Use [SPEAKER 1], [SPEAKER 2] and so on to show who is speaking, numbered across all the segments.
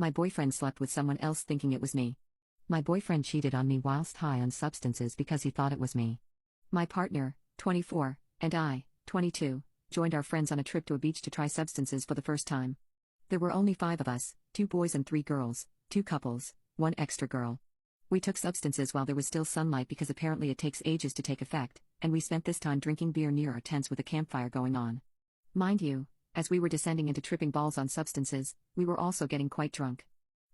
[SPEAKER 1] My boyfriend slept with someone else thinking it was me. My boyfriend cheated on me whilst high on substances because he thought it was me. My partner, 24, and I, 22, joined our friends on a trip to a beach to try substances for the first time. There were only 5 of us, 2 boys and 3 girls, 2 couples, 1 extra girl. We took substances while there was still sunlight because apparently it takes ages to take effect, and we spent this time drinking beer near our tents with a campfire going on. Mind you, as we were descending into tripping balls on substances, we were also getting quite drunk.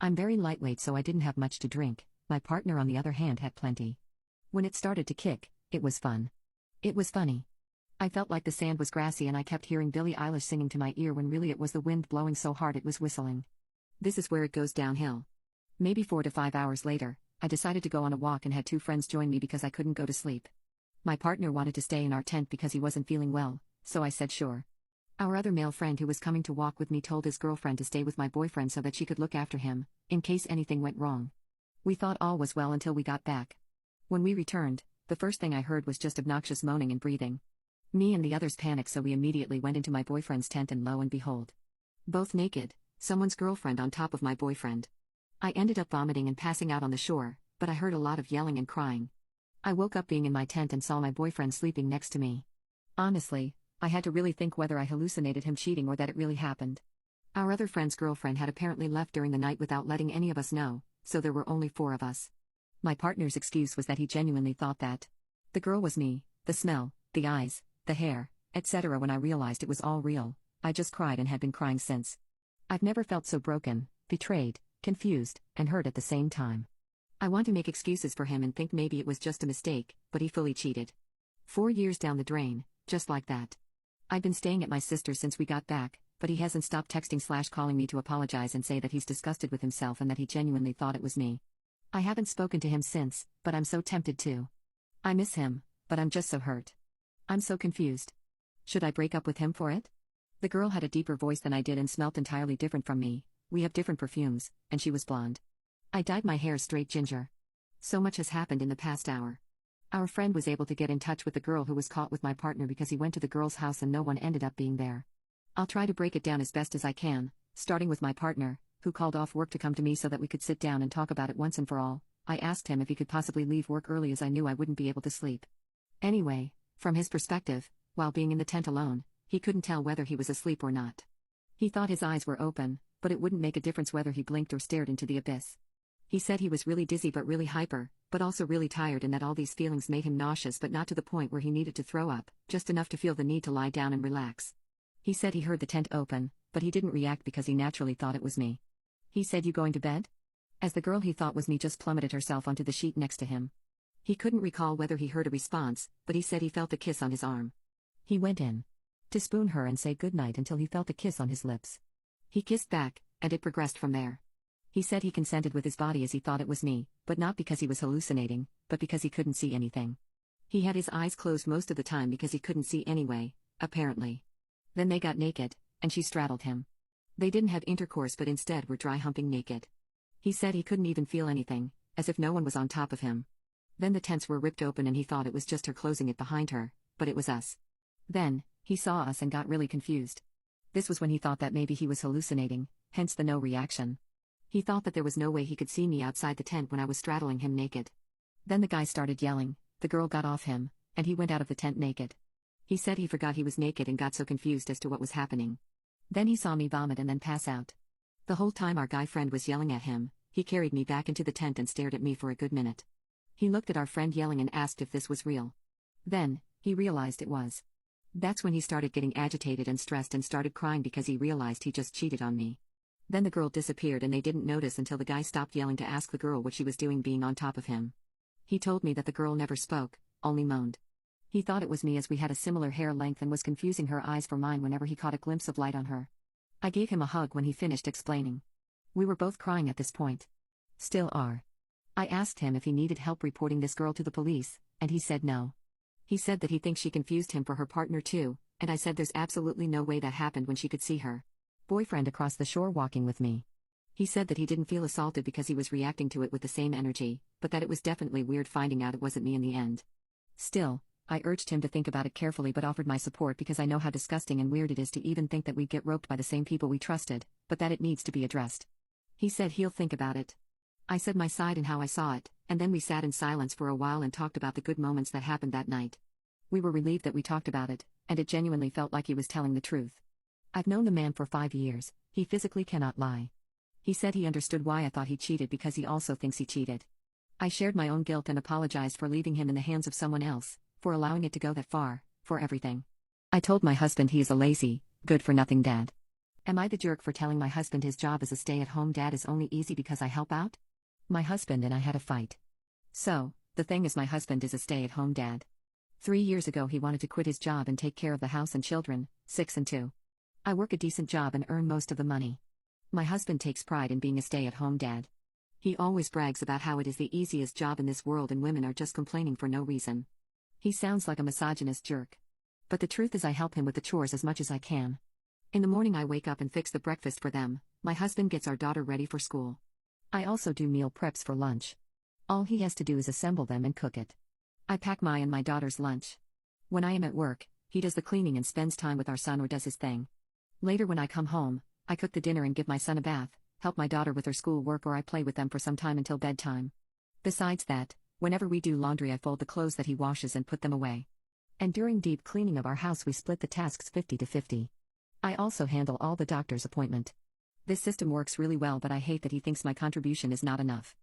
[SPEAKER 1] I'm very lightweight, so I didn't have much to drink. My partner on the other hand had plenty. When it started to kick, it was fun. It was funny. I felt like the sand was grassy and I kept hearing Billie Eilish singing to my ear when really it was the wind blowing so hard it was whistling. This is where it goes downhill. Maybe 4 to 5 hours later, I decided to go on a walk and had 2 friends join me because I couldn't go to sleep. My partner wanted to stay in our tent because he wasn't feeling well, so I said sure. Our other male friend who was coming to walk with me told his girlfriend to stay with my boyfriend so that she could look after him, in case anything went wrong. We thought all was well until we got back. When we returned, the first thing I heard was just obnoxious moaning and breathing. Me and the others panicked, so we immediately went into my boyfriend's tent and lo and behold. Both naked, someone's girlfriend on top of my boyfriend. I ended up vomiting and passing out on the shore, but I heard a lot of yelling and crying. I woke up being in my tent and saw my boyfriend sleeping next to me. Honestly, I had to really think whether I hallucinated him cheating or that it really happened. Our other friend's girlfriend had apparently left during the night without letting any of us know, so there were only 4 of us. My partner's excuse was that he genuinely thought that the girl was me, the smell, the eyes, the hair, etc. When I realized it was all real, I just cried and had been crying since. I've never felt so broken, betrayed, confused, and hurt at the same time. I want to make excuses for him and think maybe it was just a mistake, but he fully cheated. 4 years down the drain, just like that. I've been staying at my sister's since we got back, but he hasn't stopped texting/calling me to apologize and say that he's disgusted with himself and that he genuinely thought it was me. I haven't spoken to him since, but I'm so tempted to. I miss him, but I'm just so hurt. I'm so confused. Should I break up with him for it? The girl had a deeper voice than I did and smelt entirely different from me. We have different perfumes, and she was blonde. I dyed my hair straight ginger. So much has happened in the past hour. Our friend was able to get in touch with the girl who was caught with my partner because he went to the girl's house and no one ended up being there. I'll try to break it down as best as I can, starting with my partner, who called off work to come to me so that we could sit down and talk about it once and for all. I asked him if he could possibly leave work early as I knew I wouldn't be able to sleep. Anyway, from his perspective, while being in the tent alone, he couldn't tell whether he was asleep or not. He thought his eyes were open, but it wouldn't make a difference whether he blinked or stared into the abyss. He said he was really dizzy but really hyper, but also really tired, and that all these feelings made him nauseous but not to the point where he needed to throw up, just enough to feel the need to lie down and relax. He said he heard the tent open, but he didn't react because he naturally thought it was me. He said, "You going to bed?" As the girl he thought was me just plummeted herself onto the sheet next to him. He couldn't recall whether he heard a response, but he said he felt a kiss on his arm. He went in to spoon her and say goodnight until he felt a kiss on his lips. He kissed back, and it progressed from there. He said he consented with his body as he thought it was me, but not because he was hallucinating, but because he couldn't see anything. He had his eyes closed most of the time because he couldn't see anyway, apparently. Then they got naked, and she straddled him. They didn't have intercourse but instead were dry humping naked. He said he couldn't even feel anything, as if no one was on top of him. Then the tents were ripped open and he thought it was just her closing it behind her, but it was us. Then, he saw us and got really confused. This was when he thought that maybe he was hallucinating, hence the no reaction. He thought that there was no way he could see me outside the tent when I was straddling him naked. Then the guy started yelling, the girl got off him, and he went out of the tent naked. He said he forgot he was naked and got so confused as to what was happening. Then he saw me vomit and then pass out. The whole time our guy friend was yelling at him, he carried me back into the tent and stared at me for a good minute. He looked at our friend yelling and asked if this was real. Then, he realized it was. That's when he started getting agitated and stressed and started crying because he realized he just cheated on me. Then the girl disappeared and they didn't notice until the guy stopped yelling to ask the girl what she was doing being on top of him. He told me that the girl never spoke, only moaned. He thought it was me as we had a similar hair length and was confusing her eyes for mine whenever he caught a glimpse of light on her. I gave him a hug when he finished explaining. We were both crying at this point. Still are. I asked him if he needed help reporting this girl to the police, and he said no. He said that he thinks she confused him for her partner too, and I said there's absolutely no way that happened when she could see her boyfriend across the shore walking with me. He said that he didn't feel assaulted because he was reacting to it with the same energy, but that it was definitely weird finding out it wasn't me in the end. Still, I urged him to think about it carefully but offered my support because I know how disgusting and weird it is to even think that we'd get roped by the same people we trusted, but that it needs to be addressed. He said he'll think about it. I said my side and how I saw it, and then we sat in silence for a while and talked about the good moments that happened that night. We were relieved that we talked about it, and it genuinely felt like he was telling the truth. I've known the man for 5 years, he physically cannot lie. He said he understood why I thought he cheated because he also thinks he cheated. I shared my own guilt and apologized for leaving him in the hands of someone else, for allowing it to go that far, for everything. I told my husband he is a lazy, good-for-nothing dad. Am I the jerk for telling my husband his job as a stay-at-home dad is only easy because I help out? My husband and I had a fight. So, the thing is my husband is a stay-at-home dad. 3 years ago he wanted to quit his job and take care of the house and children, 6 and 2. I work a decent job and earn most of the money. My husband takes pride in being a stay-at-home dad. He always brags about how it is the easiest job in this world and women are just complaining for no reason. He sounds like a misogynist jerk. But the truth is I help him with the chores as much as I can. In the morning I wake up and fix the breakfast for them, my husband gets our daughter ready for school. I also do meal preps for lunch. All he has to do is assemble them and cook it. I pack my and my daughter's lunch. When I am at work, he does the cleaning and spends time with our son or does his thing. Later when I come home, I cook the dinner and give my son a bath, help my daughter with her school work or I play with them for some time until bedtime. Besides that, whenever we do laundry I fold the clothes that he washes and put them away. And during deep cleaning of our house we split the tasks 50-50. I also handle all the doctor's appointment. This system works really well but I hate that he thinks my contribution is not enough.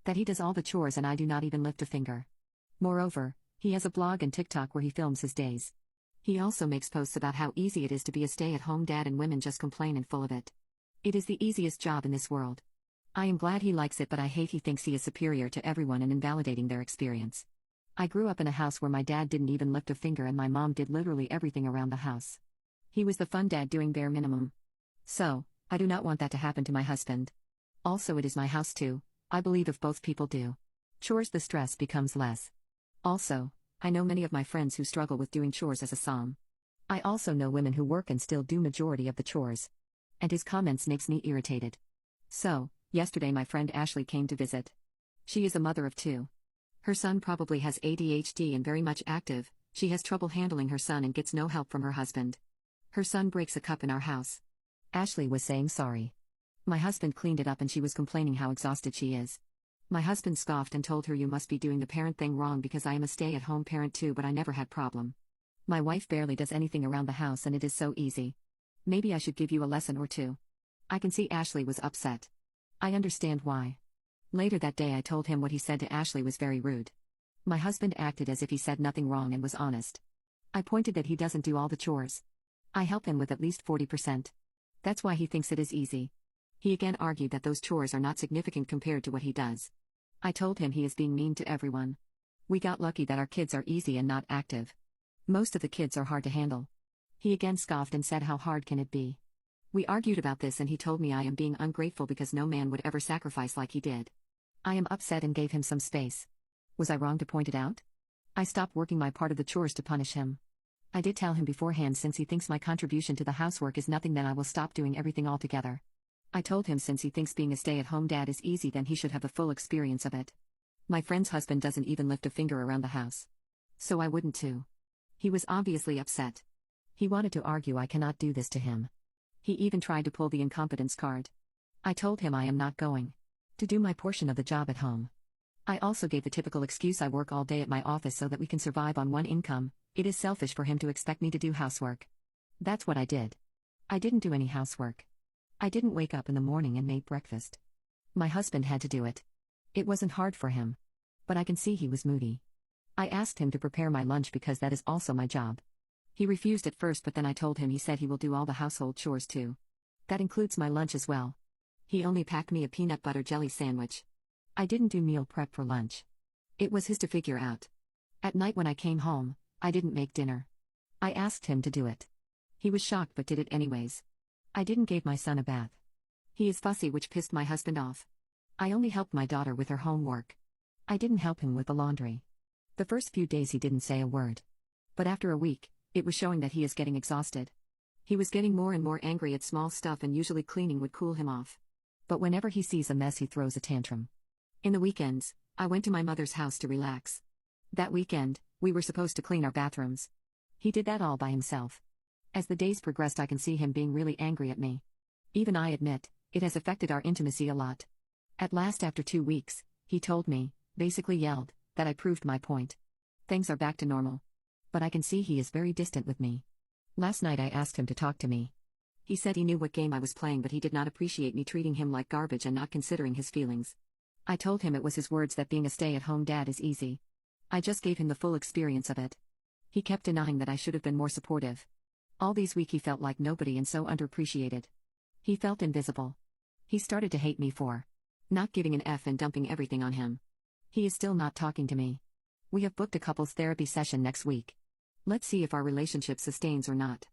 [SPEAKER 1] That he does all the chores and I do not even lift a finger. Moreover, he has a blog and TikTok where he films his days. He also makes posts about how easy it is to be a stay-at-home dad and women just complain and full of it. It is the easiest job in this world. I am glad he likes it but I hate he thinks he is superior to everyone and invalidating their experience. I grew up in a house where my dad didn't even lift a finger and my mom did literally everything around the house. He was the fun dad doing bare minimum. So, I do not want that to happen to my husband. Also it is my house too, I believe if both people do chores the stress becomes less. Also, I know many of my friends who struggle with doing chores as a som. I also know women who work and still do majority of the chores. And his comments makes me irritated. So, yesterday my friend Ashley came to visit. She is a mother of 2. Her son probably has ADHD and very much active, she has trouble handling her son and gets no help from her husband. Her son breaks a cup in our house. Ashley was saying sorry. My husband cleaned it up and she was complaining how exhausted she is. My husband scoffed and told her you must be doing the parent thing wrong because I am a stay-at-home parent too but I never had problem. My wife barely does anything around the house and it is so easy. Maybe I should give you a lesson or two. I can see Ashley was upset. I understand why. Later that day I told him what he said to Ashley was very rude. My husband acted as if he said nothing wrong and was honest. I pointed that he doesn't do all the chores. I help him with at least 40%. That's why he thinks it is easy. He again argued that those chores are not significant compared to what he does. I told him he is being mean to everyone. We got lucky that our kids are easy and not active. Most of the kids are hard to handle. He again scoffed and said how hard can it be. We argued about this and he told me I am being ungrateful because no man would ever sacrifice like he did. I am upset and gave him some space. Was I wrong to point it out? I stopped working my part of the chores to punish him. I did tell him beforehand since he thinks my contribution to the housework is nothing then I will stop doing everything altogether. I told him since he thinks being a stay-at-home dad is easy then he should have the full experience of it. My friend's husband doesn't even lift a finger around the house. So I wouldn't too. He was obviously upset. He wanted to argue I cannot do this to him. He even tried to pull the incompetence card. I told him I am not going to do my portion of the job at home. I also gave the typical excuse I work all day at my office so that we can survive on one income, it is selfish for him to expect me to do housework. That's what I did. I didn't do any housework. I didn't wake up in the morning and make breakfast. My husband had to do it. It wasn't hard for him. But I can see he was moody. I asked him to prepare my lunch because that is also my job. He refused at first but then I told him he said he will do all the household chores too. That includes my lunch as well. He only packed me a peanut butter jelly sandwich. I didn't do meal prep for lunch. It was his to figure out. At night when I came home, I didn't make dinner. I asked him to do it. He was shocked but did it anyways. I didn't give my son a bath. He is fussy which pissed my husband off. I only helped my daughter with her homework. I didn't help him with the laundry. The first few days he didn't say a word. But after a week, it was showing that he is getting exhausted. He was getting more and more angry at small stuff and usually cleaning would cool him off. But whenever he sees a mess he throws a tantrum. In the weekends, I went to my mother's house to relax. That weekend, we were supposed to clean our bathrooms. He did that all by himself. As the days progressed I can see him being really angry at me. Even I admit, It has affected our intimacy a lot. At last, after 2 weeks, he told me, basically yelled, that I proved my point. Things are back to normal. But I can see he is very distant with me. Last night I asked him to talk to me. He said he knew what game I was playing, but he did not appreciate me treating him like garbage and not considering his feelings. I told him it was his words that being a stay-at-home dad is easy. I just gave him the full experience of it. He kept denying that I should have been more supportive. All these weeks he felt like nobody and so underappreciated. He felt invisible. He started to hate me for not giving an F and dumping everything on him. He is still not talking to me. We have booked a couples therapy session next week. Let's see if our relationship sustains or not.